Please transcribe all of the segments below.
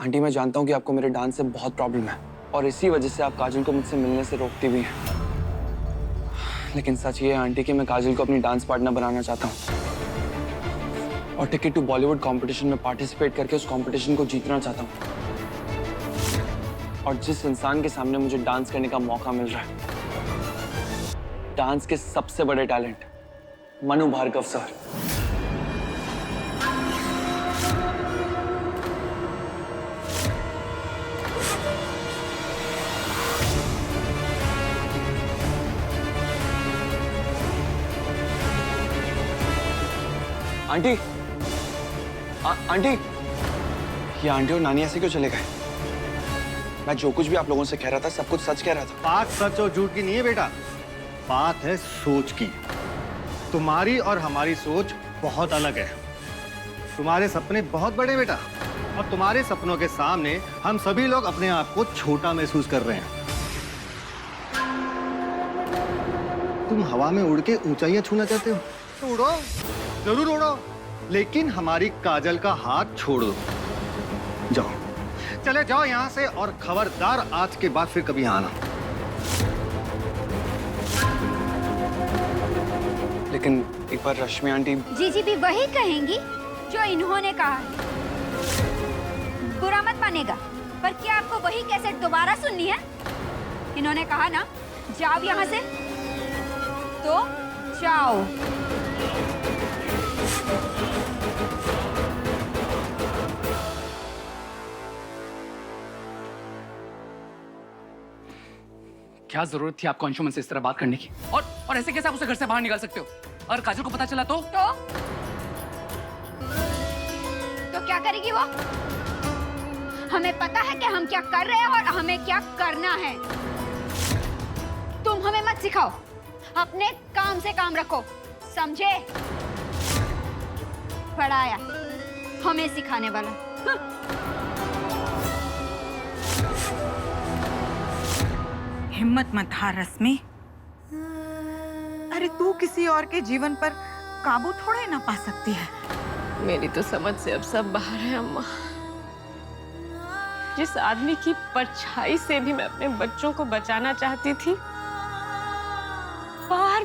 Aunty, मैं जानता हूँ कि आपको मेरे डांस से बहुत प्रॉब्लम है और इसी वजह से आप काजल को मुझसे मिलने से रोकती भी हैं। लेकिन सच ये है आंटी कि मैं काजल को अपनी डांस पार्टनर बनाना चाहता हूँ और टिकट टू बॉलीवुड कंपटीशन में पार्टिसिपेट करके उस कंपटीशन को जीतना चाहता हूँ। और जिस इंसान के सामने मुझे डांस करने का मौका मिल रहा है, डांस के सबसे बड़े talent Manu Bhargav sir. Aunty, aunty, ये आंटी और नानी ऐसे क्यों चले गए? मैं जो कुछ भी आप लोगों से कह रहा था सब कुछ सच कह रहा था। बात सच और झूठ की नहीं है बेटा, बात है सोच की। तुम्हारी और हमारी सोच बहुत अलग है। तुम्हारे सपने बहुत बड़े बेटा, और तुम्हारे सपनों के सामने हम सभी लोग अपने आप को छोटा महसूस कर रहे हैं। तुम हवा में उड़ के ऊंचाइयां छूना चाहते हो तो उड़ो, जरूर उड़ो, लेकिन हमारी काजल का हाथ छोड़ दो। जाओ, चले जाओ यहाँ से, और खबरदार आज के बाद फिर कभी आना। लेकिन एक बार रश्मि आंटी। जीजी भी वही कहेंगी जो इन्होंने कहा है। बुरा मत मानेगा, पर क्या आपको वही कैसेट दोबारा सुननी है? इन्होंने कहा ना, जाओ यहाँ से, तो जाओ। क्या जरूरत थी आपको अंशुमन से इस तरह बात करने की? और ऐसे कैसे आप उसे घर से बाहर निकाल सकते हो? और काजल को पता चला तो क्या करेगी वो? हमें पता है कि हम क्या कर रहे हैं और हमें क्या करना है। तुम हमें मत सिखाओ, अपने काम से काम रखो, समझे? पढ़ाया हमें सिखाने वाला। हिम्मत मत हार रश्मि। अरे तू किसी और के जीवन पर काबू थोड़े ना पा सकती है। मेरी तो समझ से अब सब बाहर है अम्मा। जिस आदमी की परछाई से भी मैं अपने बच्चों को बचाना चाहती थी, बार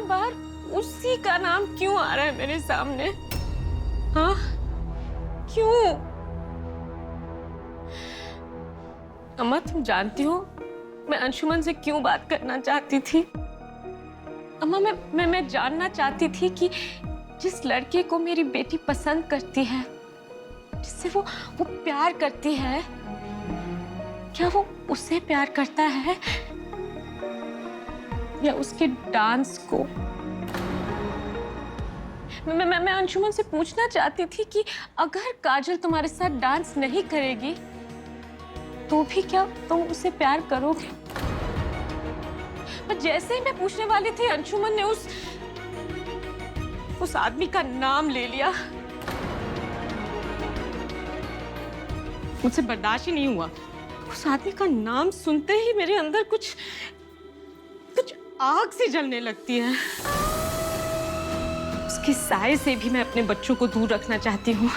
बार उसी का नाम क्यों आ रहा है मेरे सामने? हाँ, क्यों? अम्मा, तुम जानती हो मैं अंशुमन से क्यों बात करना चाहती थी? अम्मा, मैं जानना चाहती थी कि जिस लड़के को मेरी बेटी पसंद करती है, जिससे वो प्यार करती है, क्या वो उससे प्यार करता है या उसके डांस को? मैं अंशुमन से पूछना चाहती थी कि अगर काजल तुम्हारे साथ डांस नहीं करेगी तो भी क्या तुम उसे प्यार करोगे? पर जैसे ही मैं पूछने वाली थी, अंशुमन ने उस आदमी का नाम ले लिया। मुझसे बर्दाश्त ही नहीं हुआ। उस आदमी का नाम सुनते ही मेरे अंदर कुछ आग सी जलने लगती है। उसके साए से भी मैं अपने बच्चों को दूर रखना चाहती हूँ,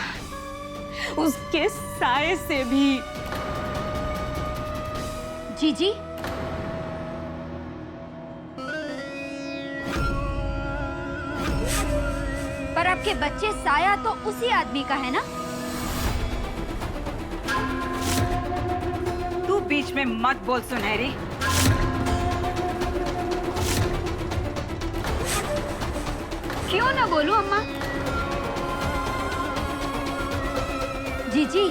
उसके साए से भी। जीजी, पर आपके बच्चे साया तो उसी आदमी का है ना? तू बीच में मत बोल सुनहरी। क्यों ना बोलूं अम्मा? जीजी,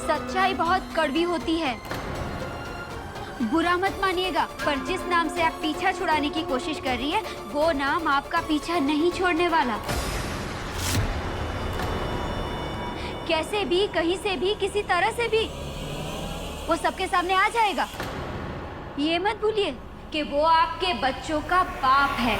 सच्चाई बहुत कड़वी होती है। बुरा मत मानिएगा, पर जिस नाम से आप पीछा छुड़ाने की कोशिश कर रही है, वो नाम आपका पीछा नहीं छोड़ने वाला। कैसे भी, कहीं से भी, किसी तरह से भी वो सबके सामने आ जाएगा। ये मत भूलिए कि वो आपके बच्चों का बाप है।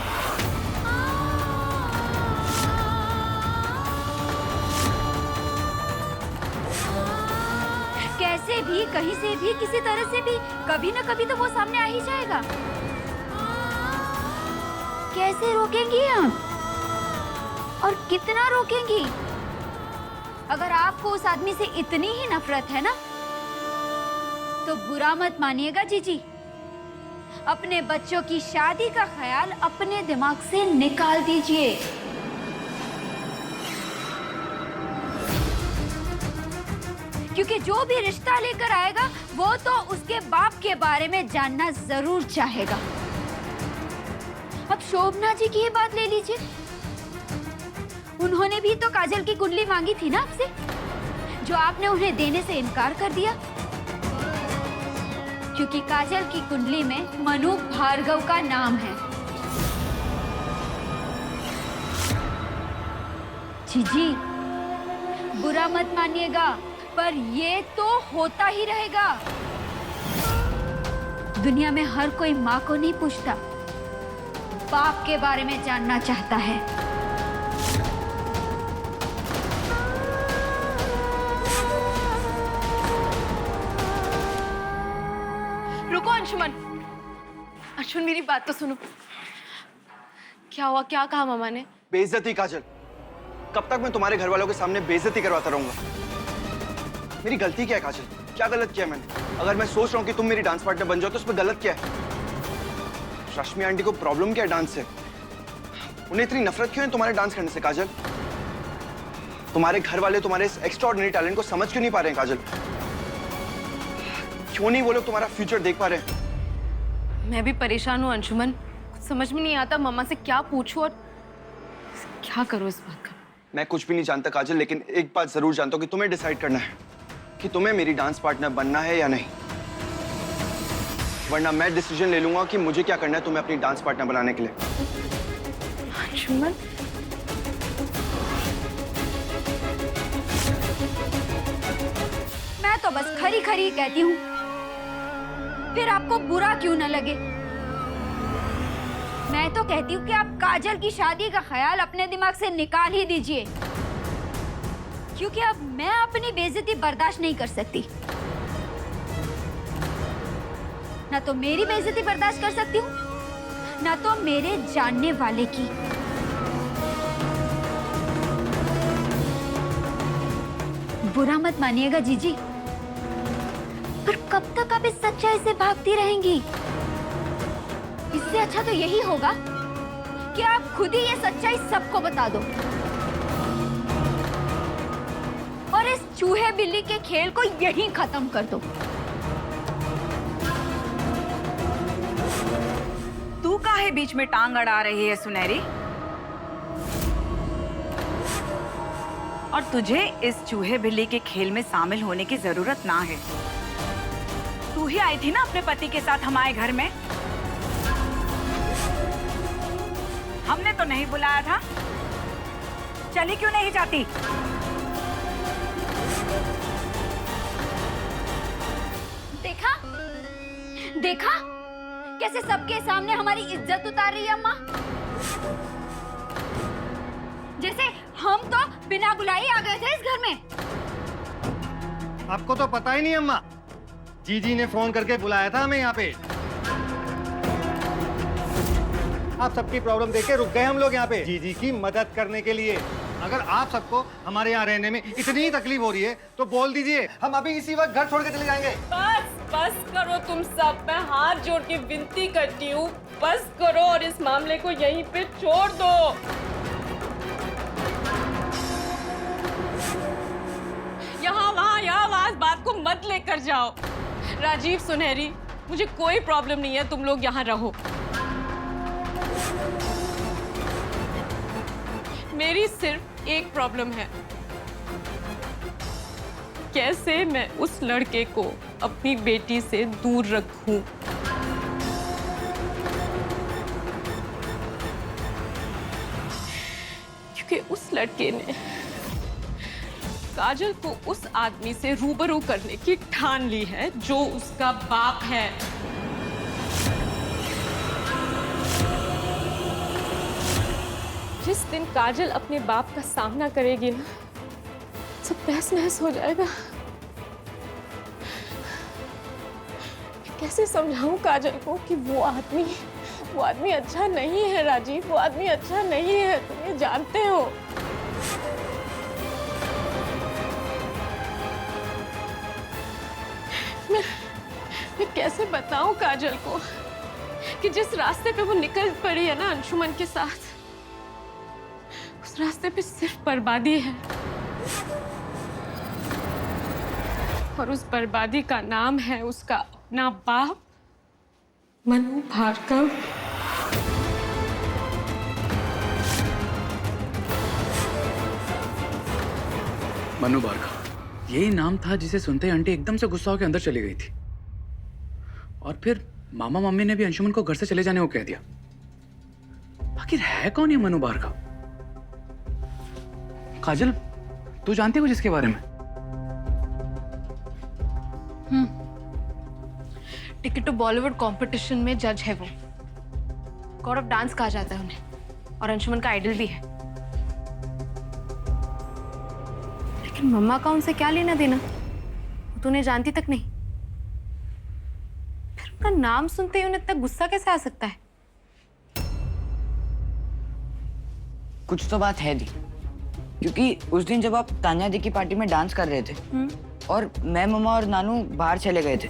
कैसे भी, कहीं से भी, किसी तरह से भी, कभी ना कभी तो वो सामने आ ही जाएगा। कैसे रोकेंगी आप? और कितना रोकेंगी? अगर आपको उस आदमी से इतनी ही नफरत है ना, तो बुरा मत मानिएगा जीजी। अपने बच्चों की शादी का ख्याल अपने दिमाग से निकाल दीजिए। क्योंकि जो भी रिश्ता लेकर आएगा वो तो उसके बाप के बारे में जानना जरूर चाहेगा। अब शोभना जी की ही बात ले लीजिए। उन्होंने भी तो काजल की कुंडली मांगी थी ना आपसे, जो आपने उन्हें देने से इनकार कर दिया। क्योंकि काजल की कुंडली में मनु भार्गव का नाम है। जीजी, बुरा मत मानिएगा, पर ये तो होता ही रहेगा। दुनिया में हर कोई माँ को नहीं पूछता, बाप के बारे में जानना चाहता है। रुको अंशुमन, अंशुमन मेरी बात तो सुनो। क्या हुआ? क्या कहा मामा ने? बेइज्जती काजल, कब तक मैं तुम्हारे घर वालों के सामने बेइज्जती करवाता रहूंगा? मेरी गलती क्या है काजल? क्या गलत किया मैंने? अगर मैं सोच रहा हूँ कि तुम मेरी डांस पार्टनर बन जाओ तो उसमें गलत क्या है? रश्मि आंटी को प्रॉब्लम क्या है डांस से? उन्हें इतनी नफरत क्यों है तुम्हारे डांस करने से काजल? तुम्हारे घर वाले तुम्हारे इस एक्स्ट्राऑर्डिनरी टैलेंट को समझ क्यों नहीं पा रहे हैं काजल? क्यों नहीं वो लोग तुम्हारा फ्यूचर देख पा रहे हैं? मैं भी परेशान हूँ अंशुमन, कुछ समझ में नहीं आता मामा से क्या पूछूं और क्या करूँ इस बात का। मैं कुछ भी नहीं जानता काजल, लेकिन एक बात जरूर जानता हूँ कि तुम्हें डिसाइड करना है कि तुम्हें मेरी डांस पार्टनर बनना है या नहीं, वरना मैं डिसीजन ले लूंगा कि मुझे क्या करना है तुम्हें अपनी डांस पार्टनर बनाने के लिए। अंशुमन, मैं तो बस खरी खरी कहती हूँ, फिर आपको बुरा क्यों न लगे। मैं तो कहती हूँ कि आप काजल की शादी का ख्याल अपने दिमाग से निकाल ही दीजिए, क्योंकि अब मैं अपनी बेइज्जती बर्दाश्त नहीं कर सकती। ना तो मेरी बेइज्जती बर्दाश्त कर सकती हूँ, ना तो मेरे जानने वाले की। बुरा मत मानिएगा जीजी, पर कब तक आप इस सच्चाई से भागती रहेंगी? इससे अच्छा तो यही होगा कि आप खुद ही ये सच्चाई सबको बता दो और इस चूहे बिल्ली के खेल को यहीं खत्म कर दो। तू काहे बीच में टांग अड़ा रही है सुनहरी? और तुझे इस चूहे बिल्ली के खेल में शामिल होने की जरूरत ना है। तू ही आई थी ना अपने पति के साथ हमारे घर में? हमने तो नहीं बुलाया था। चली क्यों नहीं जाती? देखा देखा कैसे सबके सामने हमारी इज्जत उतार रही है अम्मा। जैसे हम तो बिना बुलाए आ गए थे इस घर में। आपको तो पता ही नहीं अम्मा, जीजी ने फोन करके बुलाया था हमें यहाँ पे। आप सबकी प्रॉब्लम देख के रुक गए हम लोग यहाँ पे जीजी की मदद करने के लिए। अगर आप सबको हमारे यहाँ रहने में इतनी तकलीफ हो रही है तो बोल दीजिए, हम अभी इसी वक्त घर छोड़ के चले जाएंगे। बस बस करो तुम सब, मैं हाथ जोड़ के विनती करती हूँ, बस करो और इस मामले को यहीं पे छोड़ दो। यहाँ वहाँ यहाँ वहाँ इस बात को मत लेकर जाओ। राजीव, सुनहरी, मुझे कोई प्रॉब्लम नहीं है, तुम लोग यहाँ रहो। मेरी सिर्फ एक प्रॉब्लम है, कैसे मैं उस लड़के को अपनी बेटी से दूर रखूं। क्योंकि उस लड़के ने काजल को उस आदमी से रूबरू करने की ठान ली है जो उसका बाप है। जिस दिन काजल अपने बाप का सामना करेगी ना, सब तहस नहस हो जाएगा। कैसे समझाऊं काजल को कि वो आदमी अच्छा नहीं है राजीव, वो आदमी अच्छा नहीं है, तुम ये जानते हो। बताऊं काजल को कि जिस रास्ते पे वो निकल पड़ी है ना अंशुमन के साथ, उस रास्ते पे सिर्फ बर्बादी है। और उस बर्बादी का नाम है उसका अपना बाप मनु भार्गव। मनु भार्गव, यही नाम था जिसे सुनते ही आंटी एकदम से गुस्सा होकर अंदर चली गई थी। और फिर मामा मम्मी ने भी अंशुमन को घर से चले जाने को कह दिया। आखिर है कौन ये मनु भार्गव? काजल, तू जानती हो जिसके बारे में? टिकट टू बॉलीवुड कंपटीशन में जज है वो। गॉड ऑफ डांस कहा जाता है उन्हें, और अंशुमन का आइडल भी है। लेकिन मम्मा का उनसे क्या लेना देना, वो तो उन्हें जानती तक नहीं। फिर उनका नाम सुनते ही उन्हें इतना गुस्सा कैसे आ सकता है? कुछ तो बात है दी, क्योंकि उस दिन जब आप तान्या दी की पार्टी में डांस कर रहे थे और मैं, मम्मा और नानू बाहर चले गए थे,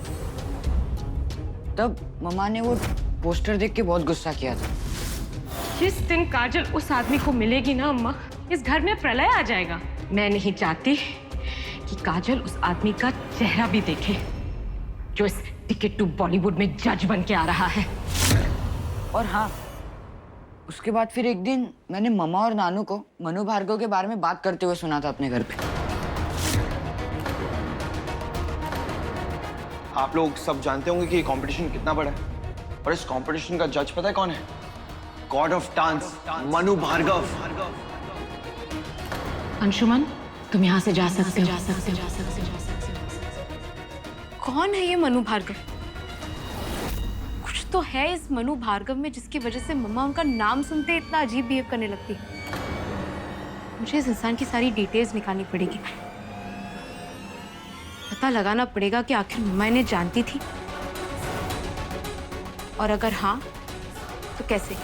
तब मम्मा ने वो पोस्टर देख के बहुत गुस्सा किया था। जिस दिन काजल उस आदमी को मिलेगी ना अम्मा, इस घर में प्रलय आ जाएगा। मैं नहीं चाहती कि काजल उस आदमी का चेहरा भी देखे जो इस टिकट टू बॉलीवुड में जज बन के आ रहा है। और हाँ, उसके बाद फिर एक दिन मैंने मम्मा और नानू को मनु भार्गव के बारे में बात करते हुए सुना था अपने घर पे। आप लोग सब जानते होंगे कि ये कंपटीशन कितना बड़ा है, और इस कंपटीशन का जज पता है कौन है? God of dance Manu Bhargav. Anshuman, तुम यहाँ से जा सकते हो। कौन है ये मनु भार्गव? कुछ तो है इस मनु भार्गव में जिसकी वजह से मम्मा उनका नाम सुनते इतना अजीब बिहेव करने लगती है। मुझे इस इंसान की सारी डिटेल्स निकालनी पड़ेगी। पता लगाना पड़ेगा कि आखिर मम्मा इन्हें जानती थी, और अगर हाँ तो कैसे,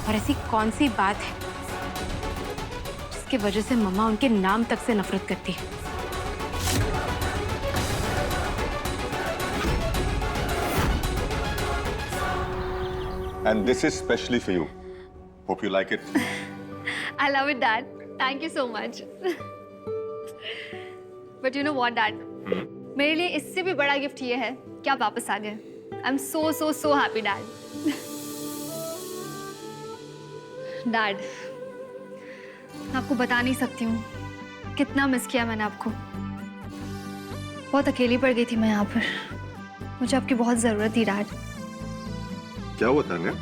और ऐसी कौन सी बात है जिसकी वजह से मम्मा उनके नाम तक से नफरत करती है। And this is specially for you. Hope you like it. I love it, Dad. Thank you so much. But you know what, Dad? मेरे लिए इससे भी बड़ा गिफ्ट ये है कि आप वापस आ गए। I'm so happy, Dad. Dad, मैं आपको बता नहीं सकती हूँ कितना मिस किया मैंने आपको। बहुत अकेली पड़ गई थी मैं यहाँ पर। मुझे आपकी बहुत जरूरत थी, डैड। क्या हुआ तान्या?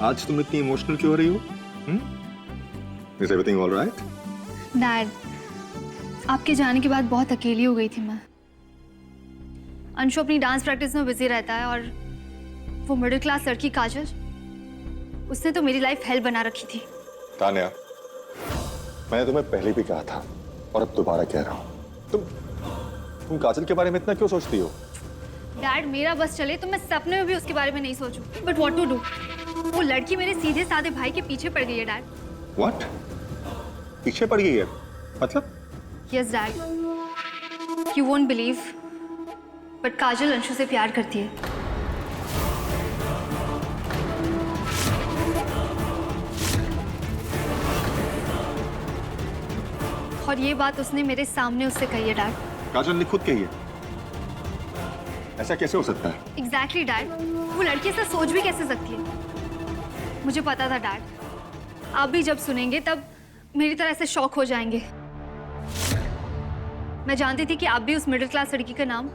आज तुम इतनी इमोशनल क्यों हो रही हो? Is everything all right? Dad, आपके जाने के बाद बहुत अकेली हो गई थी मैं। अंशु अपनी डांस प्रैक्टिस में बिजी रहता है, और वो मिडिल क्लास लड़की काजल, उसने तो मेरी लाइफ हेल बना रखी थी। तान्या, मैंने तुम्हें पहले भी कहा था और अब दोबारा कह रहा हूँ, तुम काजल के बारे में इतना क्यों सोचती हो? डैड, मेरा बस चले तो मैं सपने में भी उसके बारे में नहीं सोचूं। But what to do? वो लड़की मेरे सीधे साधे भाई के पीछे पड़ गई है, डैड। What? पीछे पड़ गई है? मतलब? Yes dad, you won't believe, but Kajal Anshu से प्यार करती है। और ये बात उसने मेरे सामने उससे कही है, डैड। काजल ने खुद कही है? ऐसा कैसे हो सकता है? एग्जैक्टली डैड, वो लड़की ऐसा सोच भी कैसे सकती है? मुझे पता था डैड, आप भी जब सुनेंगे तब मेरी तरह से शॉक हो जाएंगे। मैं जानती थी कि आप भी उस मिडिल क्लास लड़की का नाम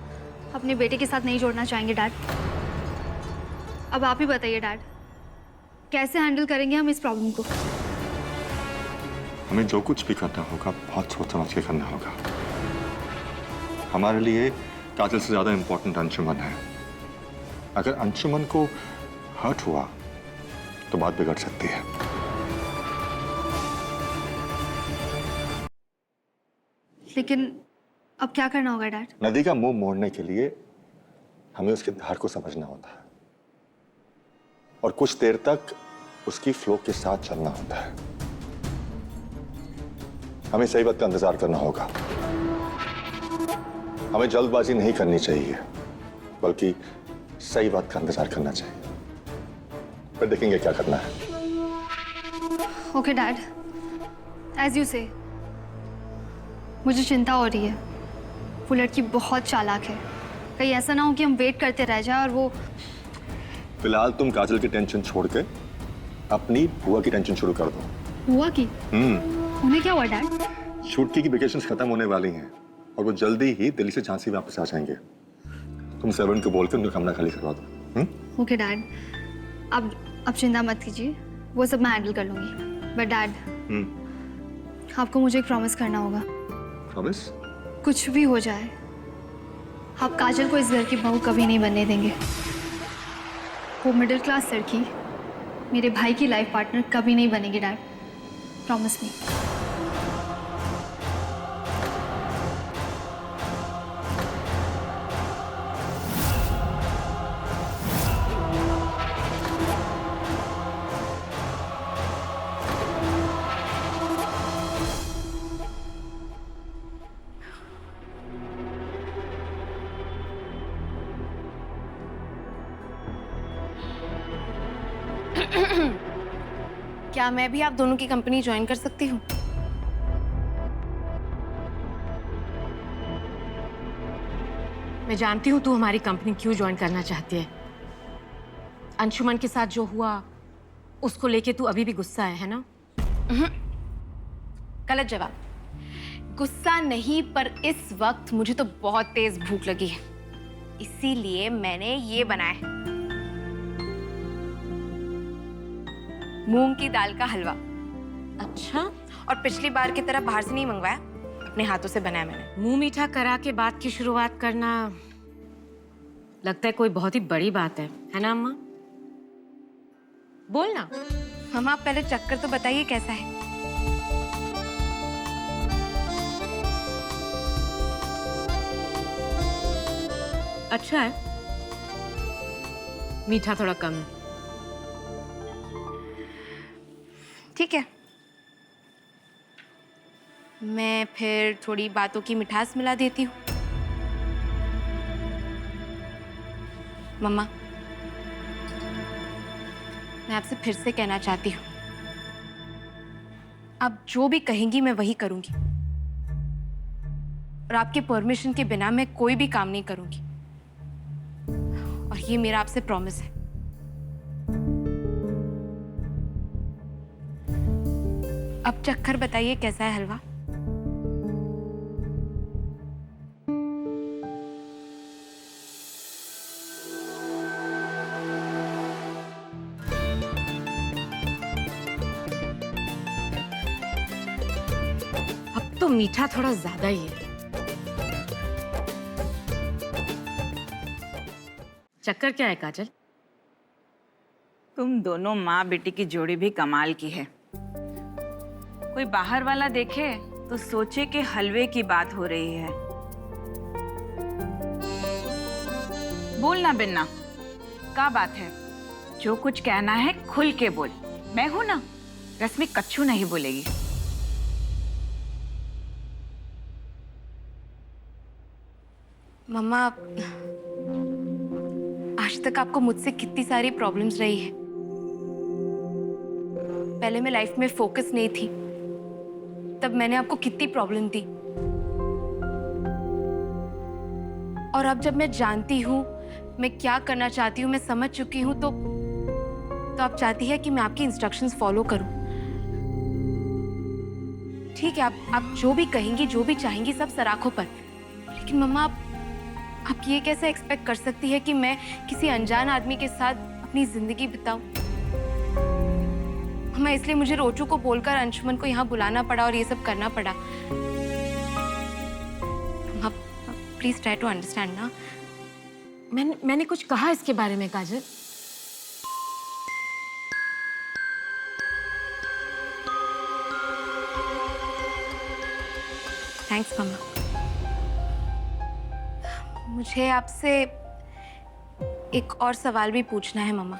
अपने बेटे के साथ नहीं जोड़ना चाहेंगे, डैड। अब आप ही बताइए डैड, कैसे हैंडल करेंगे हम इस प्रॉब्लम को? हमें जो कुछ भी करना होगा बहुत सोच समझ के करना होगा। हमारे लिए काजल से ज्यादा इंपॉर्टेंट अंशुमन है। अगर अंशुमन को हर्ट हुआ तो बात बिगड़ सकती है। लेकिन अब क्या करना होगा डैड? नदी का मुंह मोड़ने के लिए हमें उसकी धार को समझना होता है, और कुछ देर तक उसकी फ्लो के साथ चलना होता है। हमें सही वक्त का इंतजार करना होगा। हमें जल्दबाजी नहीं करनी चाहिए, बल्कि सही बात का इंतजार करना चाहिए। फिर देखेंगे क्या करना है। ओके डैड, एज यू से। मुझे चिंता हो रही है, वो लड़की बहुत चालाक है। कहीं ऐसा ना हो कि हम वेट करते रह जाए और वो। फिलहाल तुम काजल की टेंशन छोड़ के अपनी बुआ की टेंशन शुरू कर दो। हुआ कि उन्हें क्या हुआ डैड? छुट्टी की वेकेशंस खत्म होने वाली हैं और वो जल्दी ही दिल्ली से झांसी वापस आ जाएंगे। तुम सर्वेंट को बोलकर उनका कमरा खाली करवा दो। ओके डैड, अब चिंता मत कीजिए, वो सब मैं हैंडल कर लूंगी। बट डैड, आपको मुझे एक प्रॉमिस करना होगा। प्रॉमिस? कुछ भी हो जाए, आप काजल को इस घर की बहू कभी नहीं बनने देंगे। वो मिडिल क्लास लड़की मेरे भाई की लाइफ पार्टनर कभी नहीं बनेगी डैड, प्रॉमिस मी। क्या मैं भी आप दोनों की कंपनी ज्वाइन कर सकती हूँ? मैं जानती हूँ तू हमारी कंपनी क्यों ज्वाइन करना चाहती है। अंशुमन के साथ जो हुआ उसको लेके तू अभी भी गुस्सा है ना? गलत जवाब। गुस्सा नहीं, पर इस वक्त मुझे तो बहुत तेज भूख लगी है, इसीलिए मैंने ये बनाया है, मूंग की दाल का हलवा। अच्छा? और पिछली बार की तरह बाहर से नहीं मंगवाया, अपने हाथों से बनाया मैंने। मुंह मीठा करा के बात की शुरुआत करना लगता है कोई बहुत ही बड़ी बात है ना अम्मा? बोल ना। मम्मा, आप पहले चक्कर तो बताइए कैसा है। अच्छा है, मीठा थोड़ा कम है। ठीक है, मैं फिर थोड़ी बातों की मिठास मिला देती हूँ। मम्मा, मैं आपसे फिर से कहना चाहती हूँ, आप जो भी कहेंगी मैं वही करूंगी, और आपके परमिशन के बिना मैं कोई भी काम नहीं करूंगी, और ये मेरा आपसे प्रॉमिस है। अब चक्कर बताइए कैसा है हलवा? अब तो मीठा थोड़ा ज्यादा ही है। चक्कर क्या है काजल? तुम दोनों माँ बेटी की जोड़ी भी कमाल की है। कोई बाहर वाला देखे तो सोचे कि हलवे की बात हो रही है। बोल ना बिन्ना, क्या बात है? जो कुछ कहना है खुल के बोल, मैं हूं ना, रश्मि कच्छू नहीं बोलेगी। मम्मा, आज तक आपको मुझसे कितनी सारी प्रॉब्लम्स रही है। पहले मैं लाइफ में फोकस नहीं थी, तब मैंने आपको कितनी प्रॉब्लम दी, और अब जब मैं जानती हूँ मैं क्या करना चाहती हूँ, मैं समझ चुकी हूँ, तो आप चाहती है कि मैं आपकी इंस्ट्रक्शंस फॉलो करूँ। ठीक है, आप जो भी कहेंगी, जो भी चाहेंगी, सब सराखों पर। लेकिन मम्मा, आप ये कैसे एक्सपेक्ट कर सकती है कि मैं किसी अनजान आदमी के साथ अपनी जिंदगी बिताऊं? मम्मा, इसलिए मुझे रोचू को बोलकर अंशुमन को यहाँ बुलाना पड़ा और ये सब करना पड़ा। मम्मा, प्लीज ट्राई टू अंडरस्टैंड ना। मैंने कुछ कहा इसके बारे में काजल? थैंक्स मम्मा। मुझे आपसे एक और सवाल भी पूछना है मम्मा।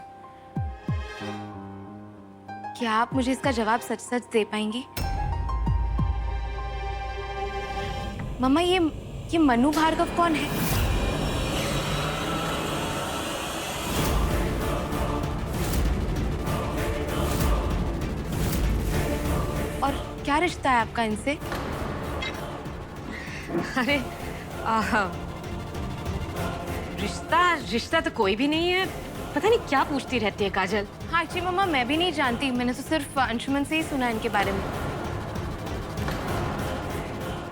क्या आप मुझे इसका जवाब सच सच दे पाएंगी? मम्मा, ये मनु भार्गव कौन है? और क्या रिश्ता है आपका इनसे? अरे रिश्ता तो कोई भी नहीं है। पता नहीं क्या पूछती रहती है काजल। हाँ जी मम्मा, मैं भी नहीं जानती, मैंने तो सिर्फ अंशुमन से ही सुना इनके बारे में।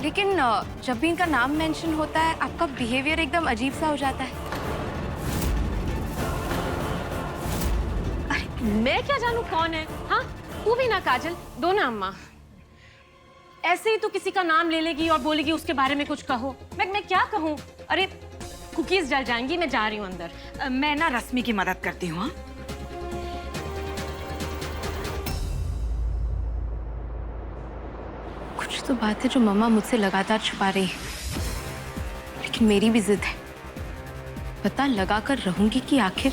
लेकिन जब भी इनका नाम मेंशन होता है आपका बिहेवियर एकदम अजीब सा हो जाता है। अरे मैं क्या जानू कौन है? हाँ तू भी ना काजल, दो ना अम्मा। ऐसे ही तो किसी का नाम ले लेगी और बोलेगी उसके बारे में कुछ कहो। मैं क्या कहूँ? अरे कुकीज जल जाएंगी, मैं जा रही हूँ अंदर। मैं ना रश्मि की मदद करती हूँ। हाँ? कुछ तो बात है जो मम्मा मुझसे लगातार छुपा रही है, लेकिन मेरी भी जिद है। पता लगा कर रहूंगी कि आखिर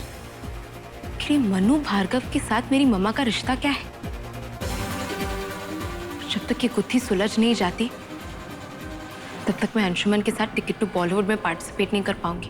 मनु भार्गव के साथ मेरी मम्मा का रिश्ता क्या है। जब तक ये गुत्थी सुलझ नहीं जाती तब तक मैं अंशुमन के साथ टिकट टू बॉलीवुड में पार्टिसिपेट नहीं कर पाऊंगी।